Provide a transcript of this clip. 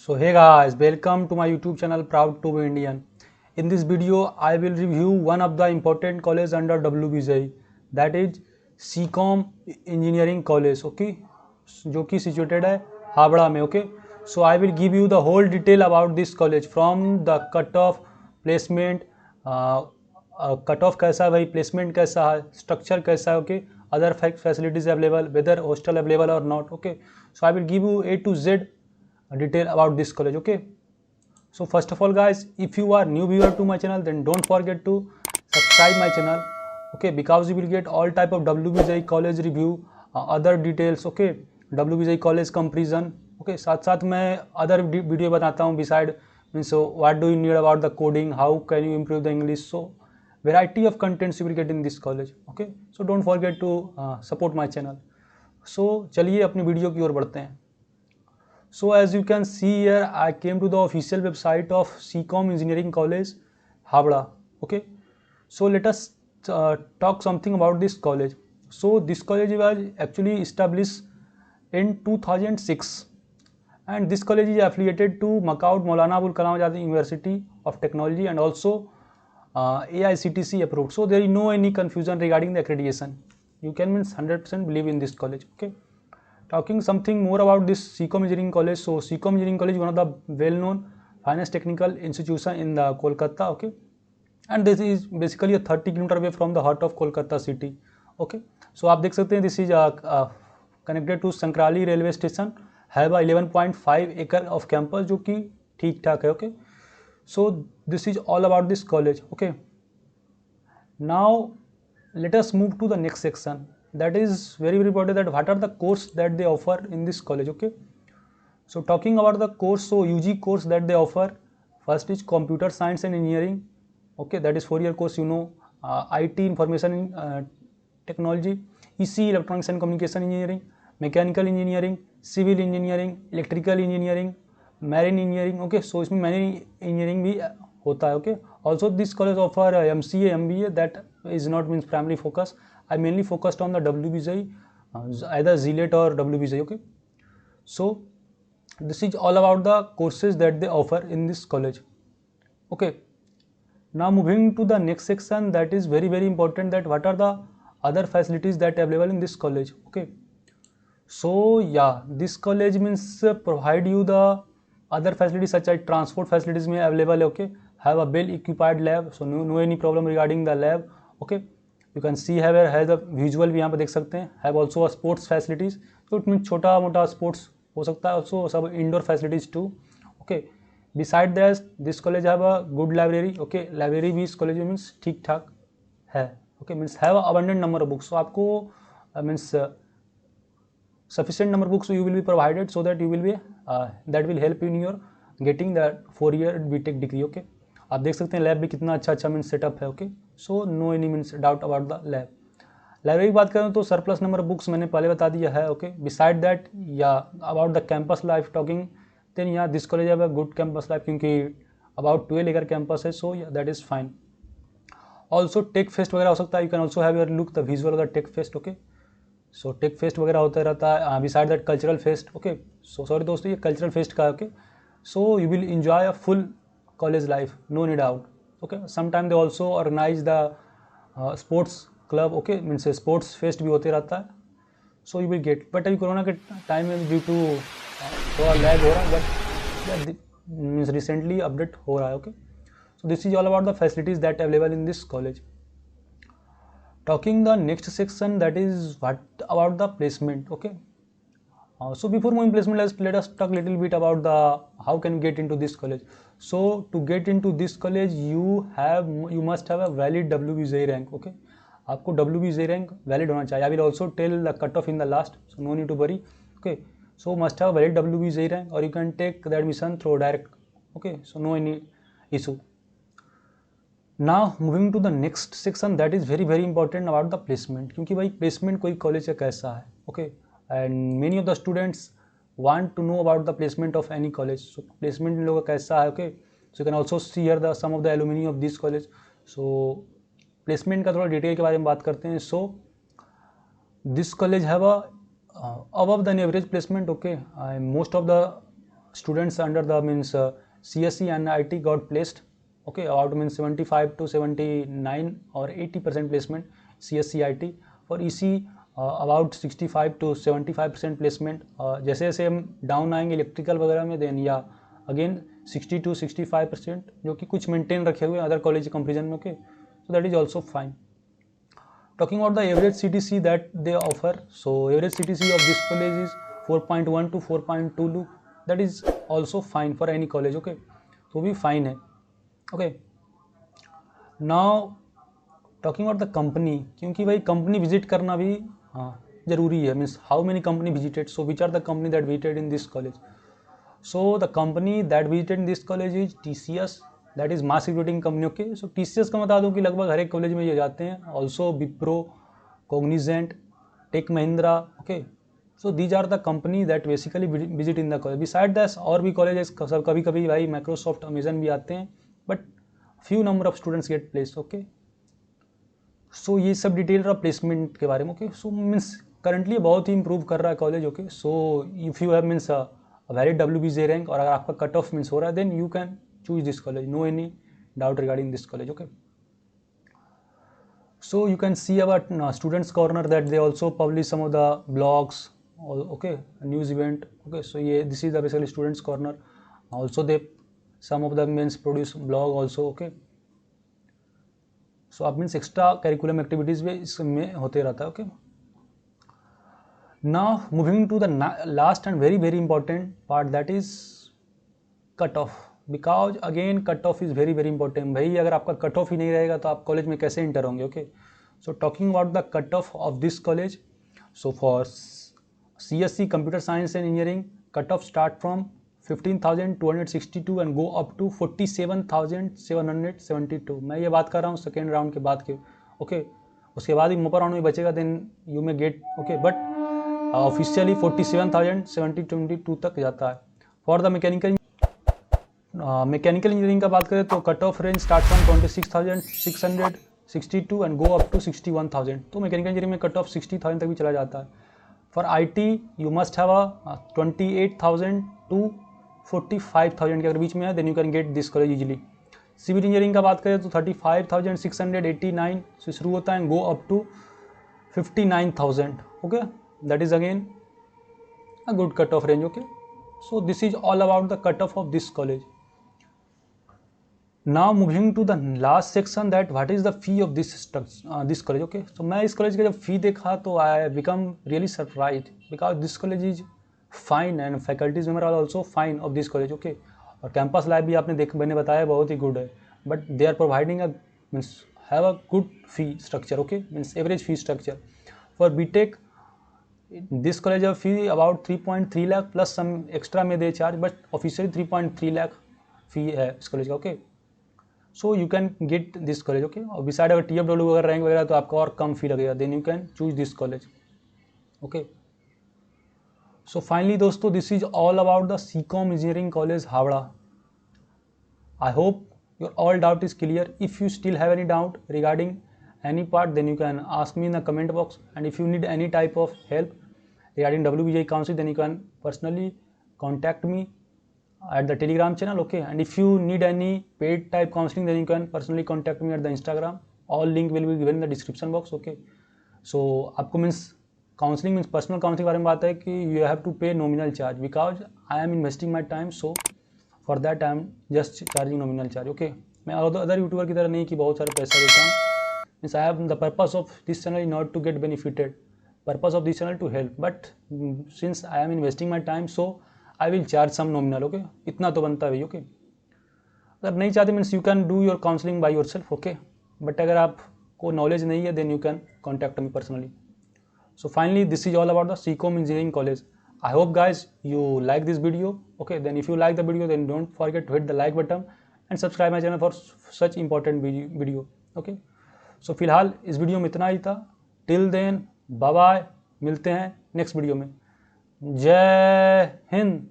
So hey guys, welcome to my YouTube channel Proud to be Indian. In this video, I will review one of the important college under WBJI, that is CCOM Engineering College, okay, जो कि situated है हावड़ा में, okay. So I will give you the whole detail about this college from the cutoff, placement, cutoff कैसा है भाई, placement कैसा है, structure कैसा है, okay, other facilities available, whether hostel available और not, okay. So I will give you A to Z detail about this college, okay. So first of all guys, if you are new viewer to my channel, then don't forget to subscribe my channel, okay, because you will get all type of WBJI college review, other details, okay, WBJI college comparison, okay. साथ साथ मैं other video बताता हूँ beside means so what do you need about the coding, how can you improve the English, so variety of contents you will get in this college, okay. So don't forget to support my channel. So चलिए अपनी video की ओर बढ़ते हैं. So as you can see here, I came to the official website of CCOM Engineering College, Havda. Okay. So let us talk something about this college. So this college was actually established in 2006, and this college is affiliated to Makaut Maulana Abul Kalam Azad University of Technology and also AICTC approved. So there is no any confusion regarding the accreditation. You can means 100% believe in this college. Okay. Talking something more about this CCOM Engineering College. So CCOM Engineering College is one of the well-known finance technical institution in the Kolkata, okay, and this is basically a 30 km away from the heart of Kolkata city, okay. So आप देख सकते हैं this is connected to Sankrali railway station, have a 11.5 acre of campus जो कि ठीक ठाक है, okay. So this is all about this college, okay. Now let us move to the next section, that is very important, that what are the course that they offer in this college, okay. So talking about the course, so UG course that they offer, first is computer science and engineering, okay, that is 4-year course, you know, IT information technology, EC electronics and communication engineering, mechanical engineering, civil engineering, electrical engineering, marine engineering, okay. So इसमें marine engineering भी होता है, okay. Also this college offer MCA MBA, that is not means primary focus. I mainly focused on the WBJI, either ZLET or WBJI, okay. So this is all about the courses that they offer in this college, okay. Now moving to the next section, that is very important, that what are the other facilities that are available in this college, okay. So yeah, this college means provide you the other facilities such as transport facilities में available है, okay. Have a well equipped lab, so no any problem regarding the lab, okay. You can see have a visual भी यहाँ पे देख सकते हैं. Have also a sports facilities, so it means छोटा मोटा sports हो सकता है, also सब indoor facilities too, okay. Beside that, this college have a good library, okay. Library भी इस college में means ठीक ठाक है, okay. Means have a abundant number of books, so आपको means sufficient number of books you will be provided, so that you will be that will help in your getting that 4-year BTech degree, okay. आप देख सकते हैं lab भी कितना अच्छा means setup है, okay. So no any means doubt about the lab. Library की बात करें तो सरप्लस नंबर बुक्स मैंने पहले बता दिया है, ओके. बिसाइड दैट या about the campus life talking, then यहाँ this college have a good campus life, क्योंकि अबाउट 12 एकड़ कैंपस है, so that is fine. Also tech fest वगैरह हो सकता है, you can also have your look the visual of the tech fest, okay. So tech fest वगैरह होता रहता है. Beside that cultural fest, okay. So sorry दोस्तों, ये कल्चरल फेस्ट का है, okay. So you will enjoy a full college life, no need doubt, okay. Sometime they also organize the sports club, okay, means sports fest भी होते रहता है, so you will get. but अभी corona के time में due to थोड़ा lag हो रहा है, बट मीन्स रिसेंटली अपडेट हो रहा है, okay. so this is all about the facilities that are available in this college. Talking the next section, that is what about the placement, okay. So before moving placement, let us talk a little bit about the how can you get into this college. So to get into this college, you must have a valid WBJI rank, okay. आपको WBJI rank valid होना चाहिए. I will also tell the cutoff in the last, so no need to worry, okay. So must have a valid WBJI rank, or you can take the admission through direct, okay. So no any issue. Now moving to the next section, that is very important about the placement, क्योंकि भाई placement कोई college का कैसा है, okay. And many of the students want to know about the placement of any college. So placement इन लोगों का कैसा है, okay. So you can also see here the some of the alumni of this college. So placement का थोड़ा detail के बारे में बात करते हैं. So this college have a above than average placement, okay. Most of the students under the means CSE and IT got placed. Okay, about means 75 to 79 or 80% placement CSE IT. For EC about 65 to 75% placement. जैसे जैसे हम down आएंगे electrical वगैरह में then या again 60 to 65% जो कि कुछ मेंटेन रखे हुए अदर कॉलेज कंपेरिजन में. Okay, so that is also fine. Talking about the average CTC that they offer, so average CTC of this college is 4.1 to 4.2 look. That is also fine for any college. Okay, तो भी fine है. Okay, now talking about the company, क्योंकि भाई company visit करना भी जरूरी है. Means how many company visited, so which are the company that visited in this college. So the company that visited in this college is TCS, that is mass recruiting company. Okay, so TCS का बता दूं कि लगभग हर एक college में ये जाते हैं. Also Wipro, Cognizant, Tech Mahindra. Okay, so these are the company that basically visit in the college. Beside that और भी कॉलेजेस कभी कभी भाई माइक्रोसॉफ्ट, अमेजन भी आते हैं, but few number of students get place. Okay, so ये सब डिटेल रहा प्लेसमेंट के बारे में. ओके, सो मीन्स करंटली बहुत ही इंप्रूव कर रहा है college. Okay, so if you have means valid WBJ rank और अगर आपका कट ऑफ मीन्स हो रहा है then you can choose this college, no any doubt regarding this college. Okay, so you can see about students corner that they also publish some of the blogs. Okay, news event. Okay, so yeah, this is the basically students corner. Also they some of the means produce blog also. Okay, so आप means extra curriculum activities भी इसमें होते रहता है. Okay, now moving to the last and very important part, that is cut off. Because again cut off is very important. भाई अगर आपका cut of ही नहीं रहेगा तो आप कॉलेज में कैसे इंटर होंगे. Okay, so talking about the cut off of this college, so for CSE computer science and engineering cut off start from 15,262 and go up to 47,772. मैं ये बात कर रहा हूँ सेकेंड राउंड के बाद के. ओके, उसके बाद ही मोपर राउंड में बचेगा then you may get. Okay, but officially 47,722 तक जाता है. फॉर द मैकेनिकल इंजीनियरिंग का बात करें तो cut off range start from 26,662 and go up to 61,000. तो मैकेनिकल इंजीनियरिंग में कट ऑफ 60,000 तक भी चला जाता है. For IT you must have 28,000 to 45,000 के अगर बीच में है then you can get this college easily. Civil engineering का बात करें तो 35,689 से शुरू होता है and go up to 59,000. Okay, that is again a good cut off range. Okay, so this is all about the cut of this college. Now moving to the last section, that what is the fee of this college. Okay, so मैं इस college का जब फी देखा तो I become really surprised because this college is fine and faculties member are also fine of this college. Okay, और campus life भी आपने मैंने बताया बहुत ही गुड है, but they are providing a means have a good fee structure. Okay, means average fee structure. For BTech this college of fee about 3.3 lakh plus some extra में they charge, but officially 3.3 lakh fee है इस college का. Okay, so you can get this college. Okay, और beside अगर TFW अगर rank वगैरह तो आपका और कम फी लगेगा then you can choose this college. Okay, so finally दोस्तों this is all about the CCOM engineering college Howrah. I hope your all doubt is clear. If you still have any doubt regarding any part then you can ask me in the comment box, and if you need any type of help regarding WBJ council then you can personally contact me at the Telegram channel. Okay, and if you need any paid type counseling then you can personally contact me at the Instagram. All link will be given in the description box. Okay, so आपको means counselling means personal counselling के बारे में बात है कि you have to पे nominal charge because I am investing my time, so for that I am just charging nominal charge. Okay, मैं other YouTuber की तरह नहीं कि बहुत सारा पैसा देता हूँ. Means I have the purpose of this channel not to get benefited, purpose of this channel to help, but since I am investing my time so I will charge some nominal. Okay, इतना तो बनता है भाई. Okay, अगर नहीं चाहते means you can do your counselling by yourself. Okay, but अगर आपको नॉलेज नहीं है then you can contact me personally. So finally this is all about the CCOM engineering college. I hope guys you like this video. Okay, then if you like the video then don't forget to hit the like button and subscribe my channel for such important video. Okay, सो फिलहाल इस video में इतना ही था. Till then bye bye, मिलते हैं next video में. जय हिंद.